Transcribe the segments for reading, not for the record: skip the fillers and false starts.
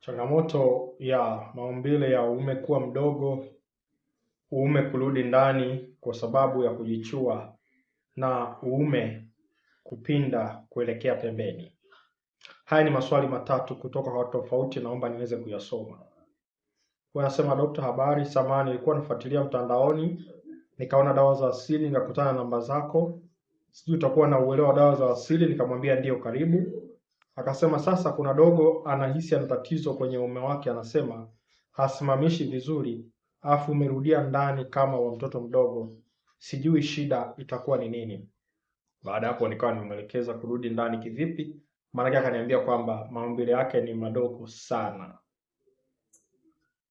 Changamoto ya maumbile ya uume kuwa mdogo, uume kurudi ndani kwa sababu ya kujichua, na uume kupinda kuelekea pembeni. Haya ni maswali matatu kutoka kwa watu tofauti, naomba niweze kuyasoma. Wanasema, Dr. habari, samahani nilikuwa nafuatilia mtandaoni, nikaona dawa za asili, nikakutana na namba zako. Sijui utakuwa na uelewa wa dawa za asili. Nikamwambia ndio, karibu. Akasema sasa kuna dogo anahisi ana tatizo kwenye uume wake, anasema hasimamishi vizuri, afu umerudia ndani kama wa mtoto mdogo, sijui shida itakuwa ni nini. Baada hapo nikawa nimemwelekeza kurudi ndani kivipi, maana akaniambia kwamba maumbile yake ni madogo sana.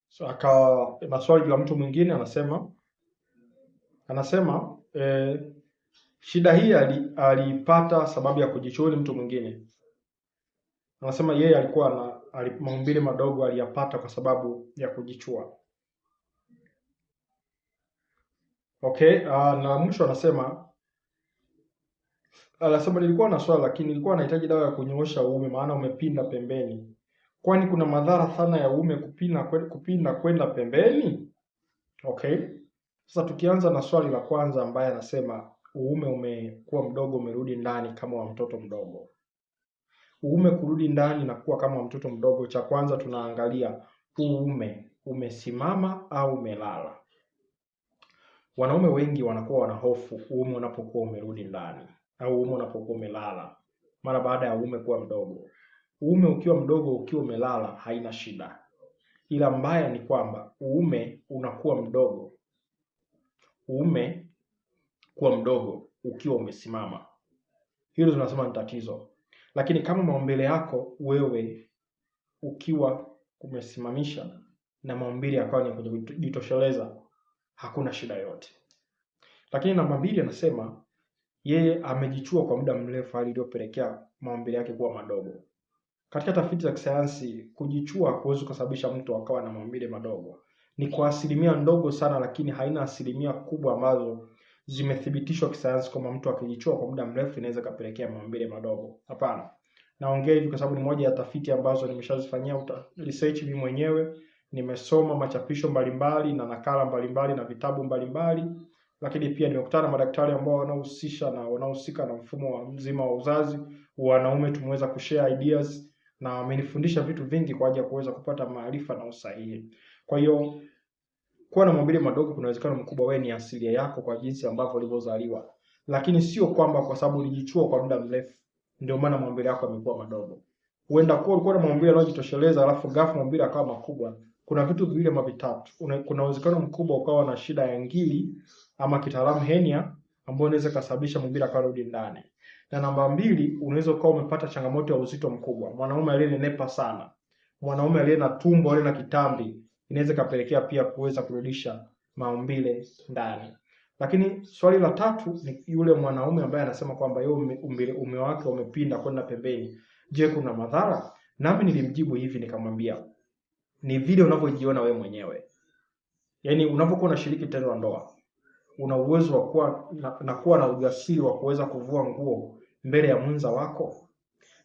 So akawa maswali la mtu mwingine anasema shida hii alipata sababu ya kujichuni. Mtu mwingine anasema yeye alikuwa na maumbile madogo, aliyapata kwa sababu ya kujichua. Okay, na mwisho anasema nilikuwa na swali lakini nilikuwa nahitaji dawa ya kunyoosha uume, maana umepinda pembeni. Kwani kuna madhara sana ya uume kupinda kwenda pembeni? Okay. Sasa tukianza na swali la kwanza, ambaye anasema uume umekuwa mdogo, umerudi ndani kama wa mtoto mdogo. Uume kurudi ndani na kuwa kama wa mtoto mdogo, cha kwanza tunaangalia uume umesimama au umelala. Wanaume wengi wanakuwa wana hofu uume unapokuwa umerudi ndani au uume unapokuwa umelala mara baada ya uume kuwa mdogo. Uume ukiwa mdogo ukiwa umelala haina shida, ila mbaya ni kwamba uume unakuwa mdogo, uume kuwa mdogo ukiwa umesimama, hilo tunasema ni tatizo. Lakini kama maumbile yako wewe ukiwa umesimamisha na maumbile yako ni kujitosheleza, hakuna shida yote. Lakini namba 2 anasema yeye amejichua kwa muda mrefu, hali iliyopelekea maumbile yake kuwa madogo. Katika tafiti za kisayansi, kujichua hakuwezi kusababisha mtu akawa na maumbile madogo. Ni kwa asilimia ndogo sana, lakini haina asilimia kubwa ambazo zimethibitishwa kisayansi kwamba mtu akijichua kwa muda mrefu inaweza kapelekea maumbile madogo. Hapana. Naongea hivi kwa sababu ni moja ya tafiti ambazo nimeshazifanyia research mimi mwenyewe. Nimesoma machapisho mbalimbali na nakala mbalimbali na vitabu mbalimbali, lakini pia nimekutana na madaktari ambao wanahusika na mfumo wa mzima wa uzazi wa wanaume. Tumeweza kushare ideas na amenifundisha vitu vingi kwa ajili ya kuweza kupata maarifa na usahihi. Kwa hiyo kuwa na maumbile madogo kuna uwezekano mkubwa wewe ni asilia yako kwa jinsi ambavyo ulivyozaliwa, lakini sio kwamba kwa sababu ulijichua kwa muda mrefu ndio maana maumbile yako yamekuwa madogo. Huenda kwa ulikuwa na maumbile yanayojitosheleza alafu ghafla maumbile yakawa makubwa. Kuna vitu viwili ama vitatu. Kuna uwezekano mkubwa ukawa na shida ya ngiri ama kitaalamu hernia, ambayo inaweza kusababisha maumbile yakarudi ndani. Na namba 2, unaweza ukawa umepata changamoto ya uzito mkubwa. Mwanaume aliyenenepa sana, mwanaume aliye na tumbo, aliye na kitambi, inaweza kapelekea pia kuweza kurudisha maumbile ndani. Lakini swali la 3 ni yule mwanaume ambaye anasema kwamba yeye uume wake umepinda kwenda pembeni. Je, kuna madhara? Nami nilimjibu hivi, nikamwambia ni vile unavyojiona wewe mwenyewe. Yaani unapokuwa unashiriki tendo la ndoa, una uwezo wa kuwa na ujasiri wa kuweza kuvua nguo mbele ya mwenza wako.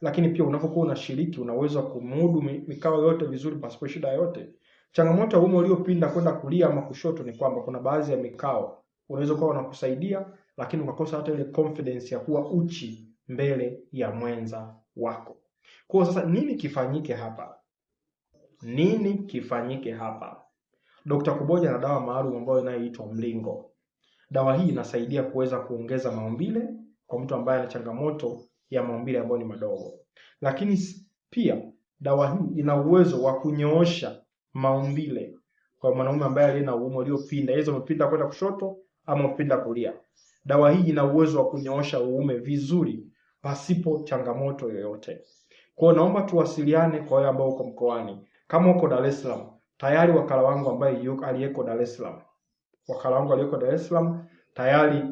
Lakini pia unapokuwa unashiriki una uwezo wa kumudu mikao yote vizuri pasipo shida yote. Changamoto ya uume uliopinda kwenda kulia ama kushoto ni kwamba kuna baadhi ya mikao unaweza kuwa unakusaidia, lakini ukakosa hata ile confidence ya kuwa uchi mbele ya mwenza wako. Kwa sasa nini kifanyike hapa? Dr. Kuboja na dawa maalum ambayo inayoitwa mlingo. Dawa hii inasaidia kuweza kuongeza maumbile kwa mtu ambaye ana changamoto ya maumbile ambayo ni madogo. Lakini pia dawa hii ina uwezo wa kunyoosha maumbile kwa mwanaume ambaye alina uume uliopinda, hizo umepinda kwenda kushoto ama upinda kulia. Dawa hii ina uwezo wa kunyoosha uume vizuri pasipo changamoto yoyote. Kwa naomba tuwasiliane kwa wale ambao uko mkoani. Kama uko Dar es Salaam, tayari wakala wangu ambaye aliyeko Dar es Salaam, tayari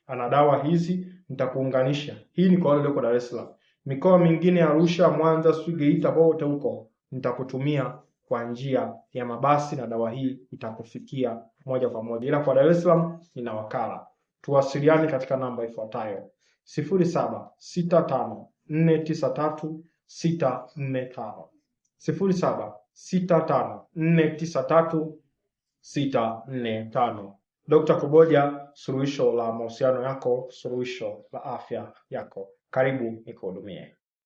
ana dawa hizi, nitakuunganisha. Hii ni kwa wale walioko Dar es Salaam. Mikoa mingine Arusha, Mwanza, Geita, pote huko nitakutumia kwa njia ya mabasi na dawa hii itakufikia moja kwa moja. Ila kwa Dar es Salaam nina wakala. Tuwasiliane katika namba ifuatayo: 0765493645, 0765493645. Dr. Kuboja, suluhisho la mahusiano yako, suluhisho la afya yako. Karibu nikuhudumie.